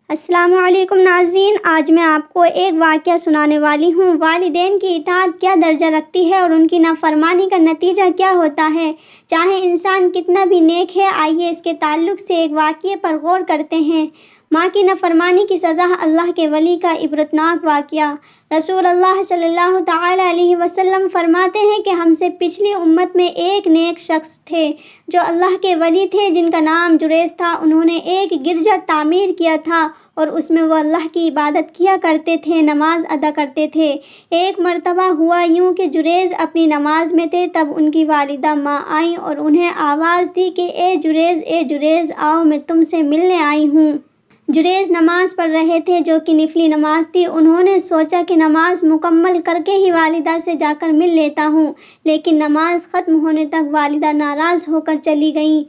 السلام علیکم ناظرین، آج میں آپ کو ایک واقعہ سنانے والی ہوں۔ والدین کی اطاعت کیا درجہ رکھتی ہے اور ان کی نافرمانی کا نتیجہ کیا ہوتا ہے، چاہے انسان کتنا بھی نیک ہے۔ آئیے اس کے تعلق سے ایک واقعے پر غور کرتے ہیں۔ ماں کی نافرمانی کی سزا، اللہ کے ولی کا عبرتناک واقعہ۔ رسول اللہ صلی اللہ تعالی علیہ وسلم فرماتے ہیں کہ ہم سے پچھلی امت میں ایک نیک شخص تھے جو اللہ کے ولی تھے، جن کا نام جریج تھا۔ انہوں نے ایک گرجا تعمیر کیا تھا اور اس میں وہ اللہ کی عبادت کیا کرتے تھے، نماز ادا کرتے تھے۔ ایک مرتبہ ہوا یوں کہ جریج اپنی نماز میں تھے، تب ان کی والدہ ماں آئیں اور انہیں آواز دی کہ اے جریج آؤ، میں تم سے ملنے آئی ہوں۔ جریج نماز پڑھ رہے تھے جو کہ نفلی نماز تھی۔ انہوں نے سوچا کہ نماز مکمل کر کے ہی والدہ سے جا کر مل لیتا ہوں، لیکن نماز ختم ہونے تک والدہ ناراض ہو کر چلی گئیں۔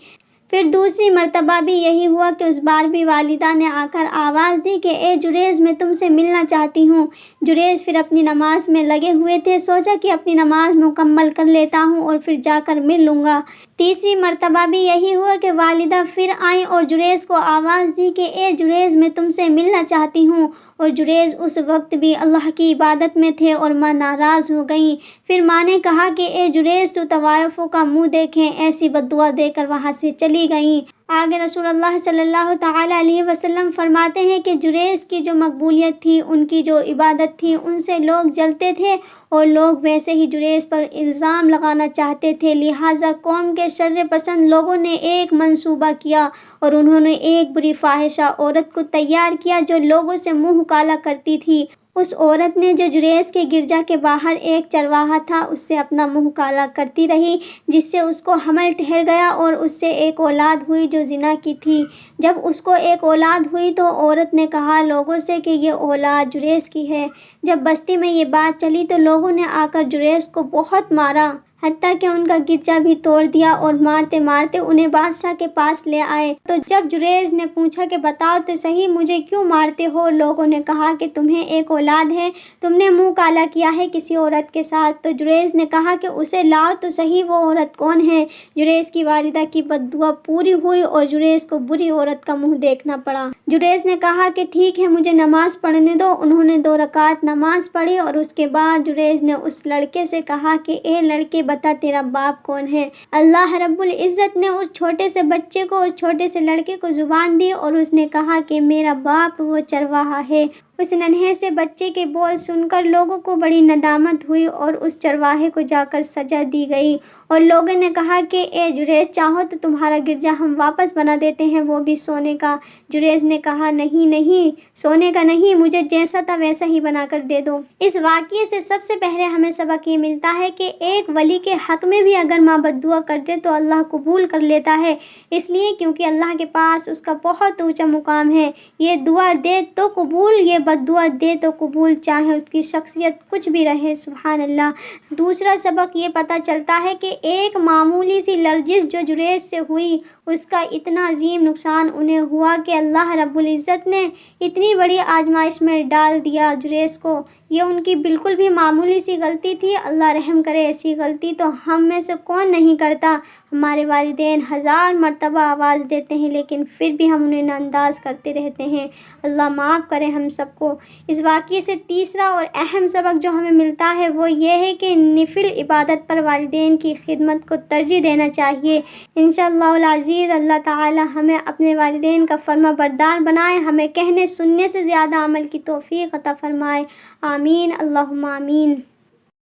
پھر دوسری مرتبہ بھی یہی ہوا کہ اس بار بھی والدہ نے آ کر آواز دی کہ اے جریج، میں تم سے ملنا چاہتی ہوں۔ جریج پھر اپنی نماز میں لگے ہوئے تھے، سوچا کہ اپنی نماز مکمل کر لیتا ہوں اور پھر جا کر مل لوں گا۔ تیسری مرتبہ بھی یہی ہوا کہ والدہ پھر آئیں اور جریج کو آواز دی کہ اے جریج، میں تم سے ملنا چاہتی ہوں، اور جریج اس وقت بھی اللہ کی عبادت میں تھے اور ماں ناراض ہو گئیں۔ پھر ماں نے کہا کہ اے جریج، تو طوائفوں کا منہ دیکھیں، ایسی بد دعا دے کر وہاں سے چلی گئیں۔ آگے رسول اللہ صلی اللہ تعالی علیہ وسلم فرماتے ہیں کہ جریج کی جو مقبولیت تھی، ان کی جو عبادت تھی، ان سے لوگ جلتے تھے اور لوگ ویسے ہی جریج پر الزام لگانا چاہتے تھے۔ لہٰذا قوم کے شر پسند لوگوں نے ایک منصوبہ کیا اور انہوں نے ایک بری فاحشہ عورت کو تیار کیا جو لوگوں سے منہ کالا کرتی تھی۔ اس عورت نے جو جریج کے گرجا کے باہر ایک چرواہا تھا، اس سے اپنا منہ کالا کرتی رہی، جس سے اس کو حمل ٹھہر گیا اور اس سے ایک اولاد ہوئی جو زنا کی تھی۔ جب اس کو ایک اولاد ہوئی تو عورت نے کہا لوگوں سے کہ یہ اولاد جریج کی ہے۔ جب بستی میں یہ بات چلی تو لوگوں نے آ کر جریج کو بہت مارا، حتیٰ کہ ان کا گرجا بھی توڑ دیا، اور مارتے مارتے انہیں بادشاہ کے پاس لے آئے۔ تو جب جریج نے پوچھا کہ بتاؤ تو صحیح، مجھے کیوں مارتے ہو؟ لوگوں نے کہا کہ تمہیں ایک اولاد ہے، تم نے منہ کالا کیا ہے کسی عورت کے ساتھ۔ تو جریج نے کہا کہ اسے لاؤ تو صحیح، وہ عورت کون ہے؟ جریج کی والدہ کی بد دعا پوری ہوئی اور جریج کو بری عورت کا منہ دیکھنا پڑا۔ جریج نے کہا کہ ٹھیک ہے، مجھے نماز پڑھنے دو۔ انہوں نے 2 رکعت نماز پڑھی اور اس کے بعد جریج نے اس لڑکے سے کہا کہ اے لڑکے، بتا تیرا باپ کون ہے؟ اللہ رب العزت نے اس چھوٹے سے بچے کو، اس چھوٹے سے لڑکے کو زبان دی اور اس نے کہا کہ میرا باپ وہ چرواہا ہے۔ اس ننھے سے بچے کے بول سن کر لوگوں کو بڑی ندامت ہوئی اور اس چرواہے کو جا کر سزا دی گئی، اور لوگوں نے کہا کہ اے جریج، چاہو تو تمہارا گرجا ہم واپس بنا دیتے ہیں، وہ بھی سونے کا۔ جریج نے کہا نہیں، سونے کا نہیں، مجھے جیسا تھا ویسا ہی بنا کر دے دو۔ اس واقعے سے سب سے پہلے ہمیں سبق یہ ملتا ہے کہ ایک ولی کے حق میں بھی اگر ماں بد دعا کر دے تو اللہ قبول کر لیتا ہے، اس لیے کیونکہ اللہ کے پاس اس کا بہت اونچا مقام ہے۔ یہ دعا دے تو قبول، یہ بد دعا دے تو قبول، چاہے اس کی شخصیت کچھ بھی رہے۔ سبحان اللہ۔ دوسرا سبق یہ پتہ چلتا ہے کہ ایک معمولی سی لرزش جو جریج سے ہوئی، اس کا اتنا عظیم نقصان انہیں ہوا کہ اللہ رب العزت نے اتنی بڑی آزمائش میں ڈال دیا جریج کو۔ یہ ان کی بالکل بھی معمولی سی غلطی تھی۔ اللہ رحم کرے، ایسی غلطی تو ہم میں سے کون نہیں کرتا۔ ہمارے والدین 1000 مرتبہ آواز دیتے ہیں لیکن پھر بھی ہم انہیں ناانداز کرتے رہتے ہیں۔ اللہ معاف کرے ہم سب کو۔ اس واقعے سے تیسرا اور اہم سبق جو ہمیں ملتا ہے وہ یہ ہے کہ نفل عبادت پر والدین کی خدمت کو ترجیح دینا چاہیے۔ انشاءاللہ العزیز اللہ تعالی ہمیں اپنے والدین کا فرما بردار بنائے، ہمیں کہنے سننے سے زیادہ عمل کی توفیق عطا فرمائے۔ آمین، اللہم آمین۔